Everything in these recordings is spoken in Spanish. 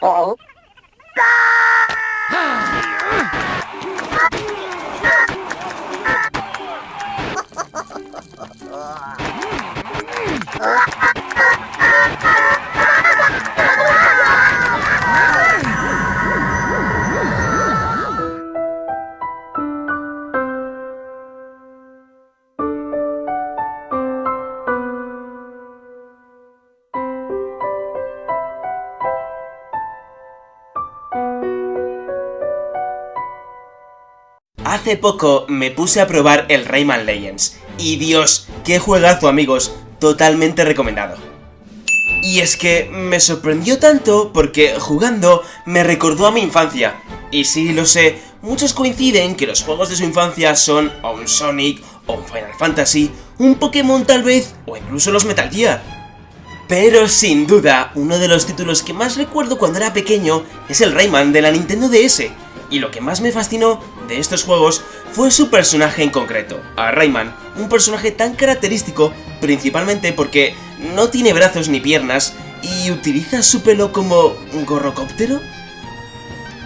Oh. Hace poco me puse a probar el Rayman Legends, y Dios, qué juegazo amigos, totalmente recomendado. Y es que me sorprendió tanto porque jugando me recordó a mi infancia. Y sí, lo sé, muchos coinciden que los juegos de su infancia son o un Sonic, o un Final Fantasy, un Pokémon tal vez, o incluso los Metal Gear. Pero sin duda, uno de los títulos que más recuerdo cuando era pequeño es el Rayman de la Nintendo DS. Y lo que más me fascinó de estos juegos fue su personaje en concreto, a Rayman, un personaje tan característico principalmente porque no tiene brazos ni piernas y utiliza su pelo como un gorrocóptero.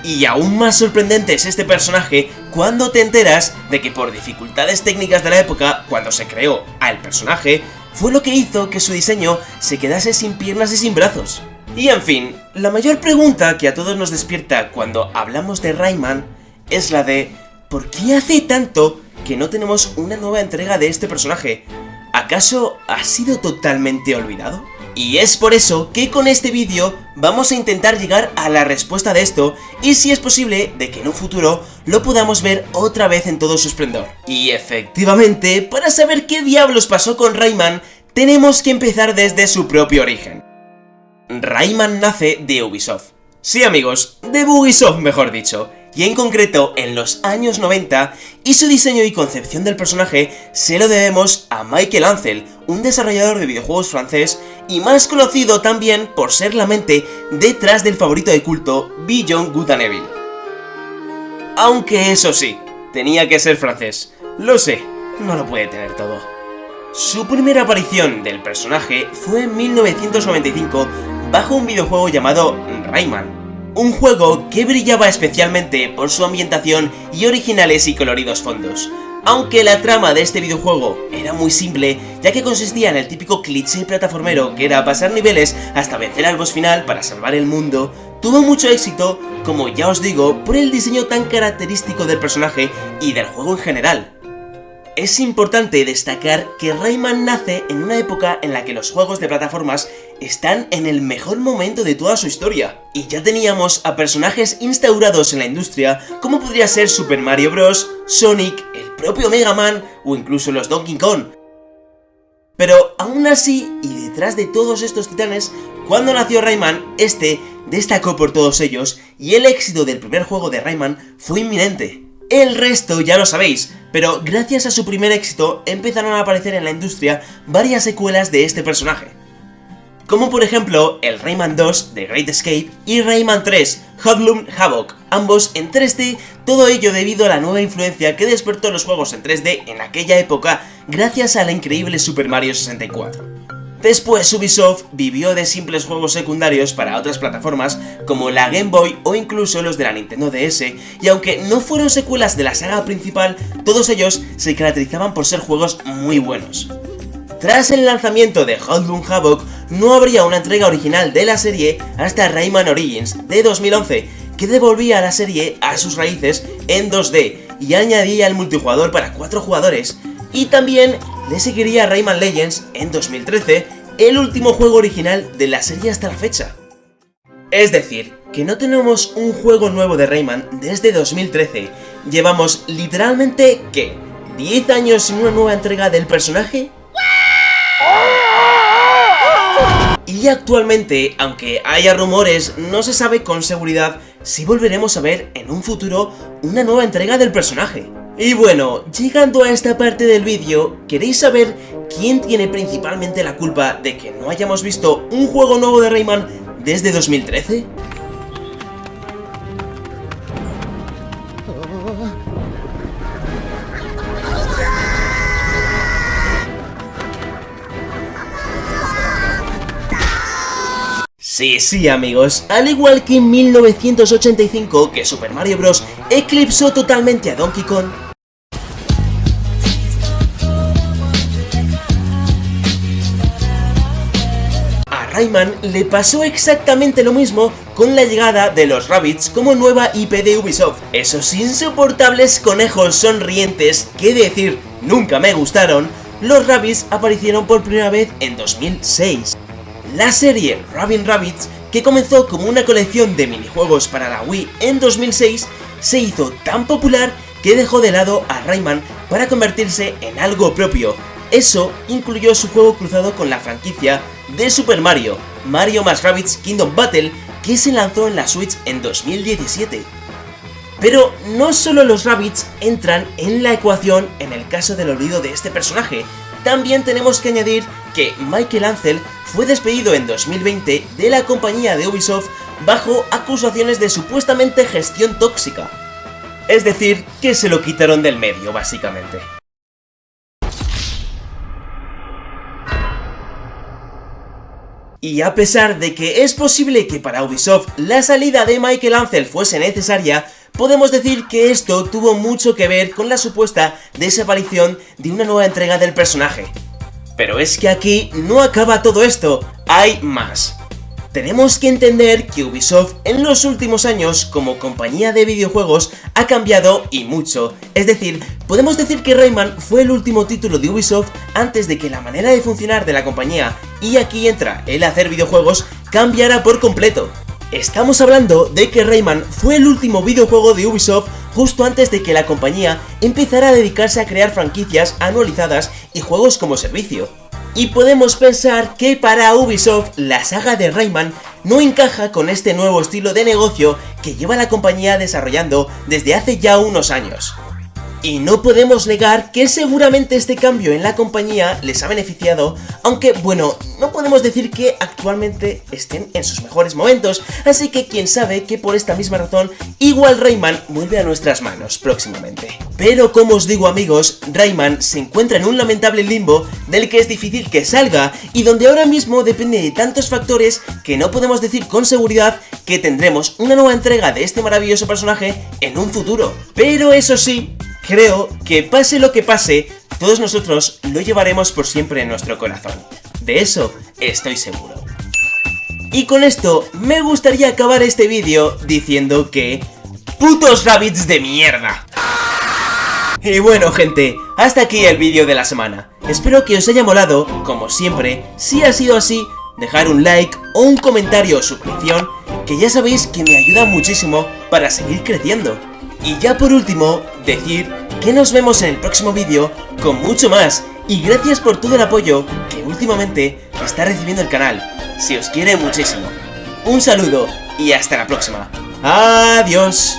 Y aún más sorprendente es este personaje cuando te enteras de que por dificultades técnicas de la época, cuando se creó al personaje, fue lo que hizo que su diseño se quedase sin piernas y sin brazos. Y en fin, la mayor pregunta que a todos nos despierta cuando hablamos de Rayman es la de ¿por qué hace tanto que no tenemos una nueva entrega de este personaje? ¿Acaso ha sido totalmente olvidado? Y es por eso que con este vídeo vamos a intentar llegar a la respuesta de esto y si es posible de que en un futuro lo podamos ver otra vez en todo su esplendor. Y efectivamente, para saber qué diablos pasó con Rayman, tenemos que empezar desde su propio origen. Rayman nace de Ubisoft. Sí amigos, de Ubisoft mejor dicho, y en concreto en los años 90, y su diseño y concepción del personaje se lo debemos a Michael Ancel, un desarrollador de videojuegos francés y más conocido también por ser la mente detrás del favorito de culto Beyond Good and Evil. Aunque eso sí, tenía que ser francés, lo sé, no lo puede tener todo. Su primera aparición del personaje fue en 1995 bajo un videojuego llamado Rayman, un juego que brillaba especialmente por su ambientación y originales y coloridos fondos. Aunque la trama de este videojuego era muy simple, ya que consistía en el típico cliché plataformero que era pasar niveles hasta vencer al boss final para salvar el mundo, tuvo mucho éxito, como ya os digo, por el diseño tan característico del personaje y del juego en general. Es importante destacar que Rayman nace en una época en la que los juegos de plataformas están en el mejor momento de toda su historia, y ya teníamos a personajes instaurados en la industria como podría ser Super Mario Bros, Sonic, el propio Mega Man o incluso los Donkey Kong. Pero aún así, y detrás de todos estos titanes, cuando nació Rayman, este destacó por todos ellos y el éxito del primer juego de Rayman fue inminente. El resto ya lo sabéis, pero gracias a su primer éxito empezaron a aparecer en la industria varias secuelas de este personaje. Como por ejemplo el Rayman 2 The Great Escape y Rayman 3 Hoodlum Havoc, ambos en 3D, todo ello debido a la nueva influencia que despertó los juegos en 3D en aquella época gracias a la increíble Super Mario 64. Después Ubisoft vivió de simples juegos secundarios para otras plataformas como la Game Boy o incluso los de la Nintendo DS, y aunque no fueron secuelas de la saga principal, todos ellos se caracterizaban por ser juegos muy buenos. Tras el lanzamiento de Hoodlum Havoc, no habría una entrega original de la serie hasta Rayman Origins de 2011, que devolvía a la serie a sus raíces en 2D y añadía el multijugador para 4 jugadores, y también le seguiría Rayman Legends en 2013, el último juego original de la serie hasta la fecha. Es decir, que no tenemos un juego nuevo de Rayman desde 2013, llevamos literalmente, ¿qué? ¿10 años sin una nueva entrega del personaje? Y actualmente, aunque haya rumores, no se sabe con seguridad si volveremos a ver en un futuro una nueva entrega del personaje. Y bueno, llegando a esta parte del vídeo, ¿queréis saber quién tiene principalmente la culpa de que no hayamos visto un juego nuevo de Rayman desde 2013? Sí amigos, al igual que en 1985 que Super Mario Bros. Eclipsó totalmente a Donkey Kong, a Rayman le pasó exactamente lo mismo con la llegada de los Rabbids como nueva IP de Ubisoft. Esos insoportables conejos sonrientes que decir nunca me gustaron, los Rabbids aparecieron por primera vez en 2006. La serie Rabbids Rabbids, que comenzó como una colección de minijuegos para la Wii en 2006, se hizo tan popular que dejó de lado a Rayman para convertirse en algo propio. Eso incluyó su juego cruzado con la franquicia de Super Mario, Mario + Rabbids Kingdom Battle, que se lanzó en la Switch en 2017. Pero no solo los Rabbids entran en la ecuación en el caso del olvido de este personaje, también tenemos que añadir que Michael Ancel fue despedido en 2020 de la compañía de Ubisoft bajo acusaciones de supuestamente gestión tóxica. Es decir, que se lo quitaron del medio, básicamente. Y a pesar de que es posible que para Ubisoft la salida de Michael Ancel fuese necesaria, podemos decir que esto tuvo mucho que ver con la supuesta desaparición de una nueva entrega del personaje. Pero es que aquí no acaba todo esto, hay más. Tenemos que entender que Ubisoft en los últimos años como compañía de videojuegos ha cambiado y mucho. Es decir, podemos decir que Rayman fue el último título de Ubisoft antes de que la manera de funcionar de la compañía, y aquí entra el hacer videojuegos, cambiara por completo. Estamos hablando de que Rayman fue el último videojuego de Ubisoft justo antes de que la compañía empezara a dedicarse a crear franquicias anualizadas y juegos como servicio. Y podemos pensar que para Ubisoft la saga de Rayman no encaja con este nuevo estilo de negocio que lleva la compañía desarrollando desde hace ya unos años. Y no podemos negar que seguramente este cambio en la compañía les ha beneficiado, aunque bueno, no podemos decir que actualmente estén en sus mejores momentos, así que quién sabe que por esta misma razón igual Rayman vuelve a nuestras manos próximamente. Pero como os digo amigos, Rayman se encuentra en un lamentable limbo del que es difícil que salga y donde ahora mismo depende de tantos factores que no podemos decir con seguridad que tendremos una nueva entrega de este maravilloso personaje en un futuro. Pero eso sí, creo que pase lo que pase, todos nosotros lo llevaremos por siempre en nuestro corazón. De eso estoy seguro. Y con esto me gustaría acabar este vídeo diciendo que... ¡putos Rabbids de mierda! Y bueno gente, hasta aquí el vídeo de la semana. Espero que os haya molado, como siempre. Si ha sido así, dejar un like o un comentario o suscripción, que ya sabéis que me ayuda muchísimo para seguir creciendo. Y ya por último, decir que nos vemos en el próximo vídeo con mucho más, y gracias por todo el apoyo que últimamente está recibiendo el canal. Se os quiere muchísimo. Un saludo y hasta la próxima. Adiós.